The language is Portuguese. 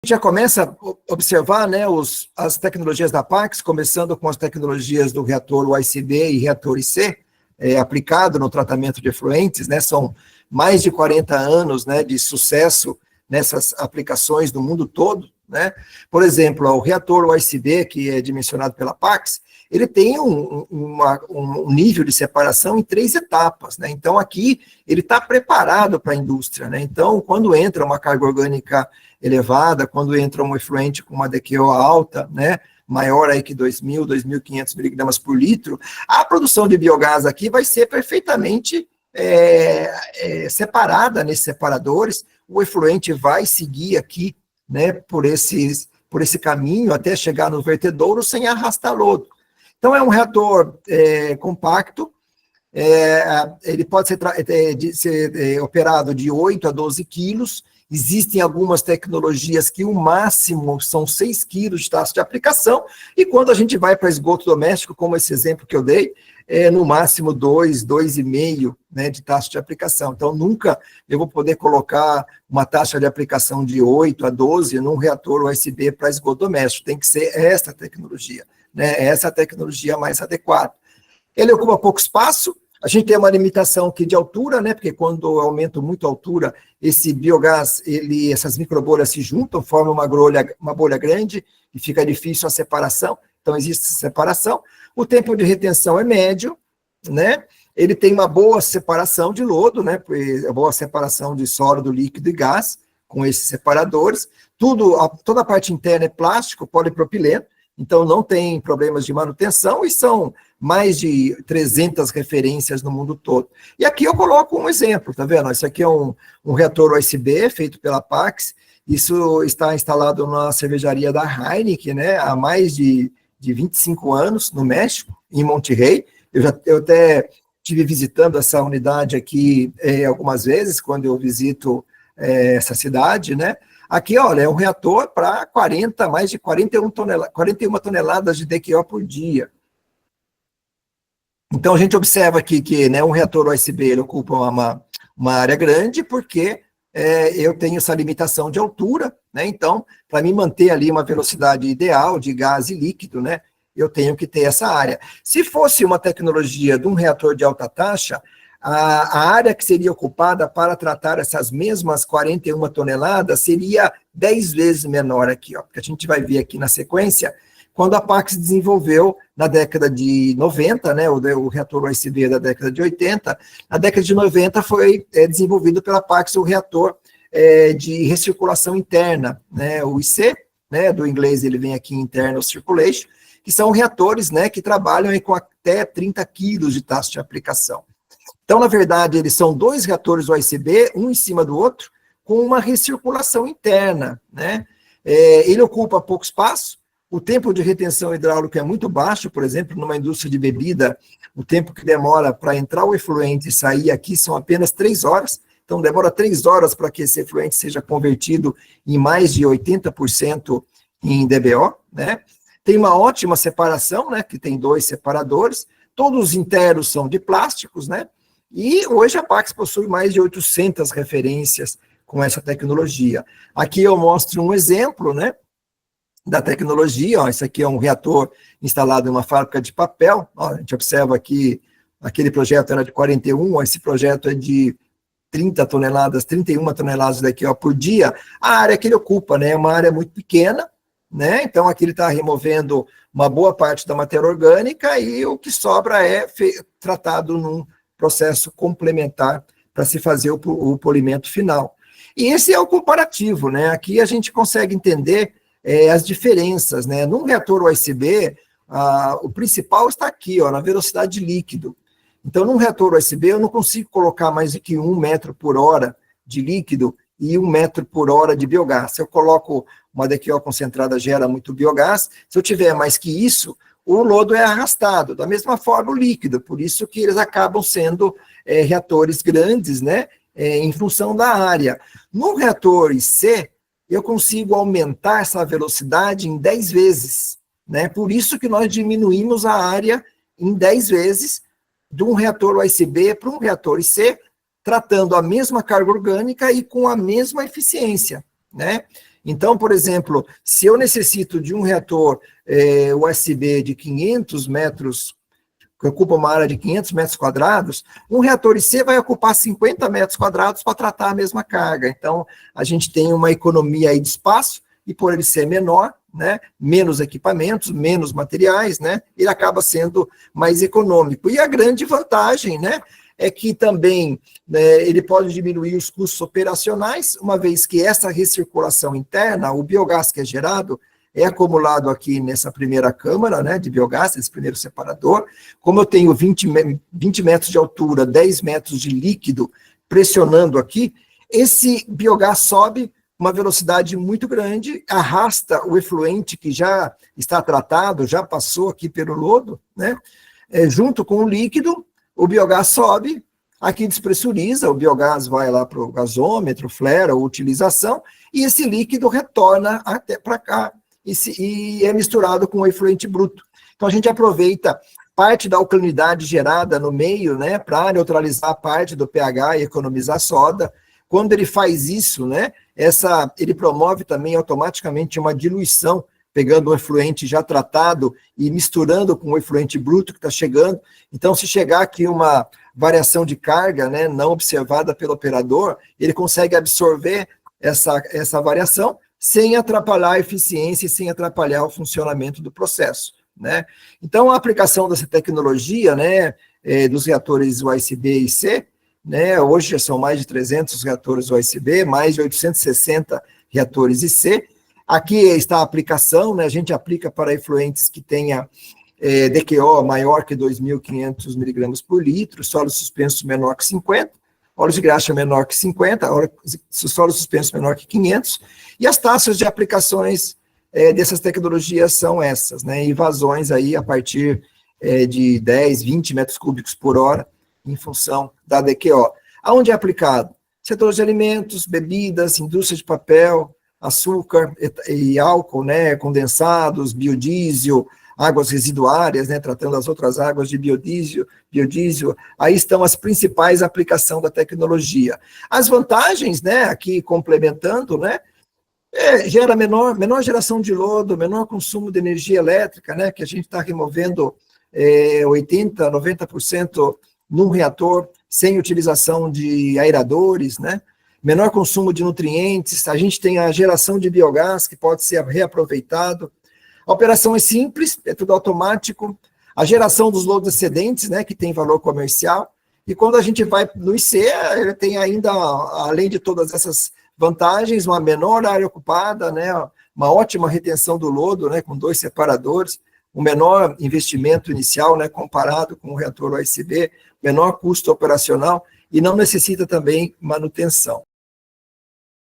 já começa a observar, né, as tecnologias da Pax, começando com as tecnologias do reator UICB e reator IC, aplicado no tratamento de efluentes, né, são mais de 40 anos, né, de sucesso nessas aplicações no mundo todo, né. Por exemplo, o reator UICB, que é dimensionado pela Pax, ele tem um nível de separação em 3 etapas, né, então aqui ele está preparado para a indústria, né, então quando entra uma carga orgânica elevada, quando entra um efluente com uma DQO alta, né, maior aí que 2.000, 2.500 miligramas por litro, a produção de biogás aqui vai ser perfeitamente separada nesses separadores, o efluente vai seguir aqui, né, por esse caminho até chegar no vertedouro sem arrastar lodo. Então é um reator compacto, ele pode ser operado de 8 a 12 quilos. Existem algumas tecnologias que o máximo são 6 quilos de taxa de aplicação, e quando a gente vai para esgoto doméstico, como esse exemplo que eu dei, no máximo 2,5, né, de taxa de aplicação. Então, nunca eu vou poder colocar uma taxa de aplicação de 8 a 12 num reator USB para esgoto doméstico. Tem que ser essa tecnologia, né, essa tecnologia mais adequada. Ele ocupa pouco espaço. A gente tem uma limitação aqui de altura, né, porque quando eu aumento muito a altura, esse biogás, essas microbolhas se juntam, formam uma bolha grande e fica difícil a separação, então existe separação. O tempo de retenção é médio, né, ele tem uma boa separação de lodo, né, boa separação de sólido, líquido e gás, com esses separadores. Toda a parte interna é plástico, polipropileno, então não tem problemas de manutenção, e são mais de 300 referências no mundo todo. E aqui eu coloco um exemplo, tá vendo? Esse aqui é um reator USB feito pela Pax, isso está instalado na cervejaria da Heineken, né, há mais de 25 anos, no México, em Monterrey. Eu até estive visitando essa unidade aqui algumas vezes, quando eu visito essa cidade, né. Aqui, olha, é um reator para mais de 41 toneladas de DQO por dia. Então, a gente observa aqui que, né, um reator USB ele ocupa uma área grande, porque eu tenho essa limitação de altura, né, então, para mim manter ali uma velocidade ideal de gás e líquido, né, eu tenho que ter essa área. Se fosse uma tecnologia de um reator de alta taxa, a área que seria ocupada para tratar essas mesmas 41 toneladas seria 10 vezes menor aqui, ó, porque a gente vai ver aqui na sequência, quando a Pax desenvolveu na década de 90, né, o reator USB da década de 80, na década de 90 foi desenvolvido pela Pax o reator de recirculação interna, né, o IC, né, do inglês ele vem aqui Internal Circulation, que são reatores, né, que trabalham aí com até 30 quilos de taxa de aplicação. Então, na verdade, eles são 2 reatores USB, um em cima do outro, com uma recirculação interna, né? Ele ocupa pouco espaço, o tempo de retenção hidráulica é muito baixo, por exemplo, numa indústria de bebida, o tempo que demora para entrar o efluente e sair aqui são apenas 3 horas, então demora 3 horas para que esse efluente seja convertido em mais de 80% em DBO, né? Tem uma ótima separação, né, que tem 2 separadores, todos os inteiros são de plásticos, né? E hoje a Pax possui mais de 800 referências com essa tecnologia. Aqui eu mostro um exemplo, né, da tecnologia. Ó, esse aqui é um reator instalado em uma fábrica de papel. Ó, a gente observa aqui, aquele projeto era de 41, ó, esse projeto é de 30 toneladas, 31 toneladas daqui, ó, por dia. A área que ele ocupa, né, é uma área muito pequena, né, então aqui ele está removendo uma boa parte da matéria orgânica e o que sobra é tratado num processo complementar para se fazer o polimento final. E esse é o comparativo, né? Aqui a gente consegue entender as diferenças, né? Num reator USB, o principal está aqui, ó, na velocidade de líquido. Então, num reator USB, eu não consigo colocar mais do que 1 metro por hora de líquido e 1 metro por hora de biogás. Se eu coloco uma DQO concentrada, gera muito biogás. Se eu tiver mais que isso, o lodo é arrastado, da mesma forma o líquido, por isso que eles acabam sendo reatores grandes, né, em função da área. No reator IC, eu consigo aumentar essa velocidade em 10 vezes, né, por isso que nós diminuímos a área em 10 vezes de um reator USB para um reator IC, tratando a mesma carga orgânica e com a mesma eficiência, né? Então, por exemplo, se eu necessito de um reator USB de 500 metros, que ocupa uma área de 500 metros quadrados, um reator IC vai ocupar 50 metros quadrados para tratar a mesma carga. Então, a gente tem uma economia aí de espaço, e por ele ser menor, né, menos equipamentos, menos materiais, né, ele acaba sendo mais econômico. E a grande vantagem, né, é que também ele pode diminuir os custos operacionais, uma vez que essa recirculação interna, o biogás que é gerado, é acumulado aqui nessa primeira câmara, né, de biogás, esse primeiro separador. Como eu tenho 20 metros de altura, 10 metros de líquido pressionando aqui, esse biogás sobe uma velocidade muito grande, arrasta o efluente que já está tratado, já passou aqui pelo lodo, né, junto com o líquido, o biogás sobe, aqui despressuriza, o biogás vai lá para o gasômetro, flera, ou utilização, e esse líquido retorna até para cá, e é misturado com o efluente bruto. Então, a gente aproveita parte da alcalinidade gerada no meio, né, para neutralizar parte do pH e economizar soda. Quando ele faz isso, né, ele promove também automaticamente uma diluição, pegando o efluente já tratado e misturando com o efluente bruto que está chegando. Então, se chegar aqui uma variação de carga, né, não observada pelo operador, ele consegue absorver essa variação sem atrapalhar a eficiência e sem atrapalhar o funcionamento do processo, né? Então, a aplicação dessa tecnologia, né, dos reatores USB e C, né, hoje já são mais de 300 reatores USB, mais de 860 reatores IC. Aqui está a aplicação, né, a gente aplica para efluentes que tenha DQO maior que 2.500 miligramas por litro, sólido suspenso menor que 50, óleo de graxa menor que 50, sólido suspenso menor que 500, e as taxas de aplicações dessas tecnologias são essas, né, e vazões aí a partir de 10, 20 metros cúbicos por hora, em função da DQO. Aonde é aplicado? Setores de alimentos, bebidas, indústria de papel, açúcar e álcool, né, condensados, biodiesel, águas residuárias, né, tratando as outras águas de biodiesel, aí estão as principais aplicações da tecnologia. As vantagens, né, aqui complementando, né, gera menor geração de lodo, menor consumo de energia elétrica, né, que a gente está removendo 80%, 90% num reator, sem utilização de aeradores, né, menor consumo de nutrientes, a gente tem a geração de biogás que pode ser reaproveitado. A operação é simples, é tudo automático, a geração dos lodos excedentes, né, que tem valor comercial, e quando a gente vai no IC, ele tem ainda, além de todas essas vantagens, uma menor área ocupada, né, uma ótima retenção do lodo, né, com 2 separadores, um menor investimento inicial, né, comparado com o reator USB, menor custo operacional, e não necessita também manutenção.